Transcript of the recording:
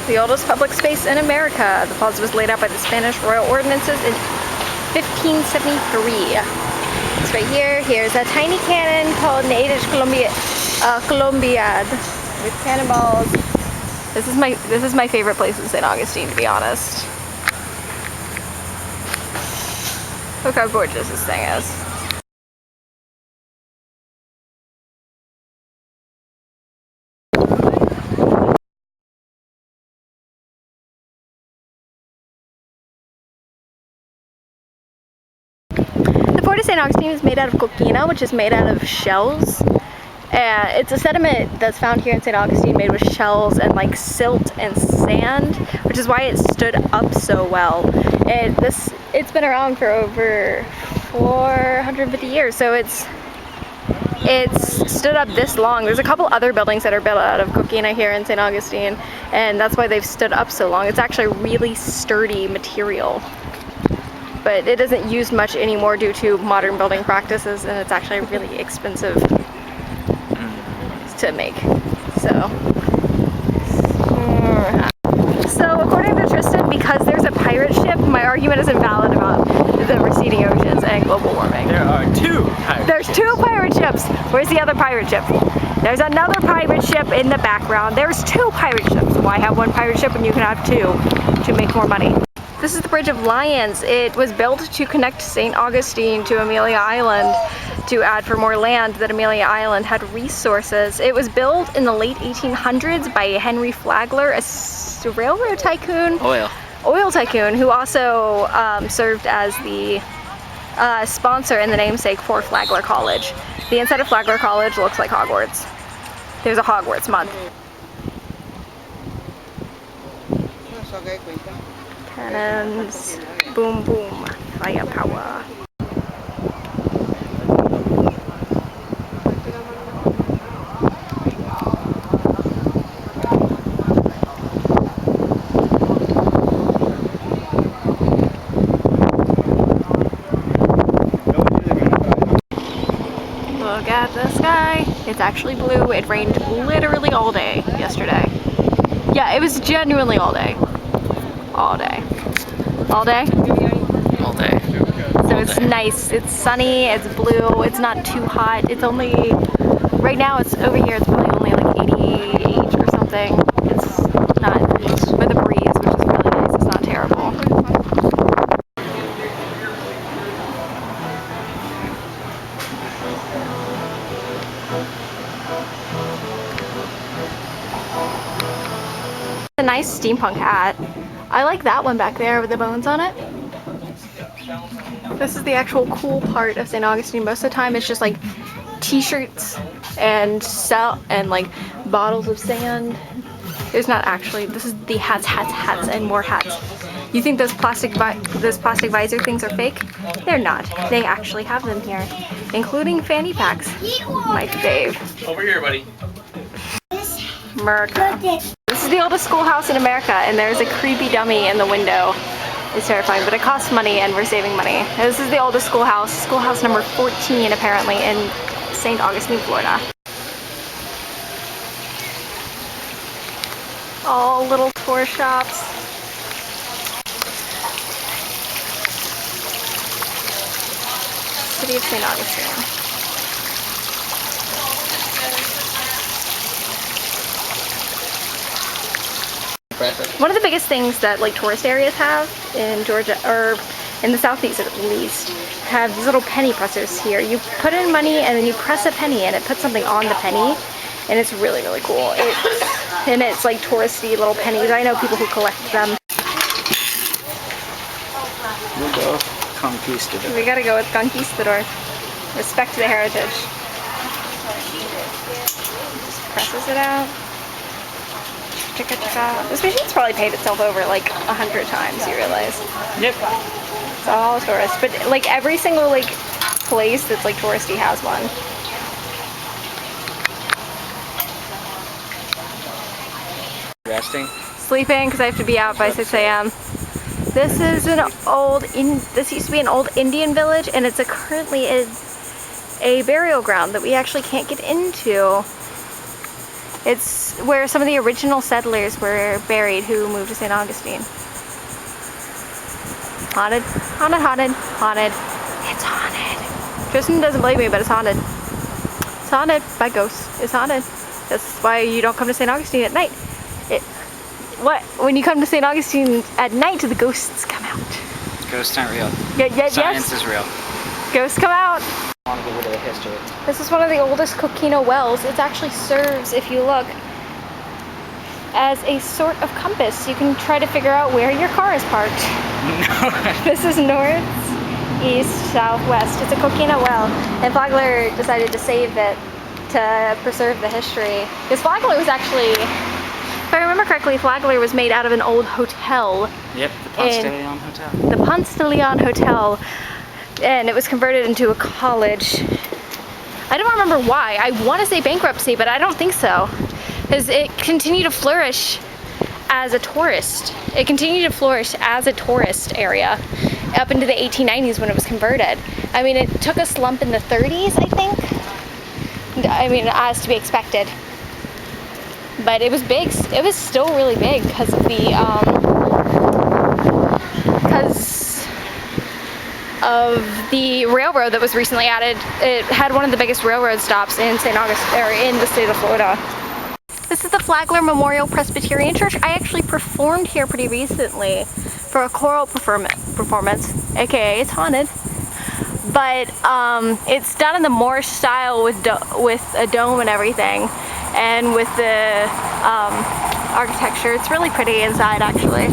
the oldest public space in America. The plaza was laid out by the Spanish royal ordinances in 1573. It's right here. Here's a tiny cannon called Native Columbiad with cannonballs. This is my favorite place in St. Augustine, to be honest. Look how gorgeous this thing is. The Fort of St. Augustine is made out of coquina, which is made out of shells. It's a sediment that's found here in St. Augustine made with shells and like silt and sand, which is why it stood up so well. It's been around for over 450 years, so it's stood up this long. There's a couple other buildings that are built out of coquina here in St. Augustine, and that's why they've stood up so long. It's actually a really sturdy material, but it isn't used much anymore due to modern building practices, and it's actually really expensive to make. So according to Tristan, because there's a pirate ship, my argument is invalid about the receding oceans and global warming. There are two pirate There's ships. two pirate ships. Where's the other pirate ship? There's another pirate ship in the background. There's two pirate ships. Why have one pirate ship when you can have two to make more money? This is the Bridge of Lions. It was built to connect St. Augustine to Amelia Island to add for more land that Amelia Island had resources. It was built in the late 1800s by Henry Flagler, a railroad tycoon. Oil tycoon, who also served as the sponsor and the namesake for Flagler College. The inside of Flagler College looks like Hogwarts. There's a Hogwarts month. Cannons, boom boom, firepower. Look at the sky. It's actually blue. It rained literally all day yesterday. Yeah, it was genuinely all day. All day. All day? All day. So it's nice. It's sunny. It's blue. It's not too hot. It's only, right now it's over here, it's probably only like 88 or something. It's not, with a breeze, which is really nice. It's not terrible. A nice steampunk hat. I like that one back there with the bones on it. This is the actual cool part of St. Augustine. Most of the time it's just like t-shirts and like bottles of sand. There's not actually, this is the hats and more hats. You think those plastic visor things are fake? They're not. They actually have them here, including fanny packs. My fave. Over here, buddy. America. This is the oldest schoolhouse in America, and there's a creepy dummy in the window. It's terrifying, but it costs money, and we're saving money. And this is the oldest schoolhouse number 14, apparently, in St. Augustine, Florida. All little tour shops. City of St. Augustine. One of the biggest things that like tourist areas have in Georgia, or in the southeast at least, have these little penny pressers here. You put in money and then you press a penny and it puts something on the penny, and it's really, really cool. It's like touristy little pennies. I know people who collect them. We'll go Conquistador. We gotta go with Conquistador. Respect the heritage. Just presses it out. This machine's probably paid itself over like 100 times, you realize? Yep. It's all tourist, but like every single like place that's like touristy has one. Resting? Sleeping because I have to be out by 6 a.m. This is this used to be an old Indian village, and it's currently a burial ground that we actually can't get into. It's where some of the original settlers were buried who moved to St. Augustine. Haunted, haunted, haunted, haunted. It's haunted. Tristan doesn't believe me, but it's haunted. It's haunted by ghosts. It's haunted. That's why you don't come to St. Augustine at night. When you come to St. Augustine at night, the ghosts come out. Ghosts aren't real. Science is real. Ghosts come out. I want to get rid of the history. This is one of the oldest coquina wells. It actually serves, if you look, as a sort of compass. You can try to figure out where your car is parked. This is north, east, south, west. It's a coquina well, and Flagler decided to save it to preserve the history. Because Flagler was actually, if I remember correctly, Flagler was made out of an old hotel. Yep, the Ponce de Leon Hotel. The Ponce de Leon Hotel, and it was converted into a college. I don't remember why. I want to say bankruptcy, but I don't think so. Because it continued to flourish as a tourist. It continued to flourish as a tourist area up into the 1890s when it was converted. I mean, it took a slump in the 30s, I think. I mean, as to be expected. But it was big. It was still really big because of the railroad that was recently added. It had one of the biggest railroad stops in St. Augustine, or in the state of Florida. This is the Flagler Memorial Presbyterian Church. I actually performed here pretty recently for a choral performance, aka it's haunted. But it's done in the Moorish style with a dome and everything, and with the architecture. It's really pretty inside, actually.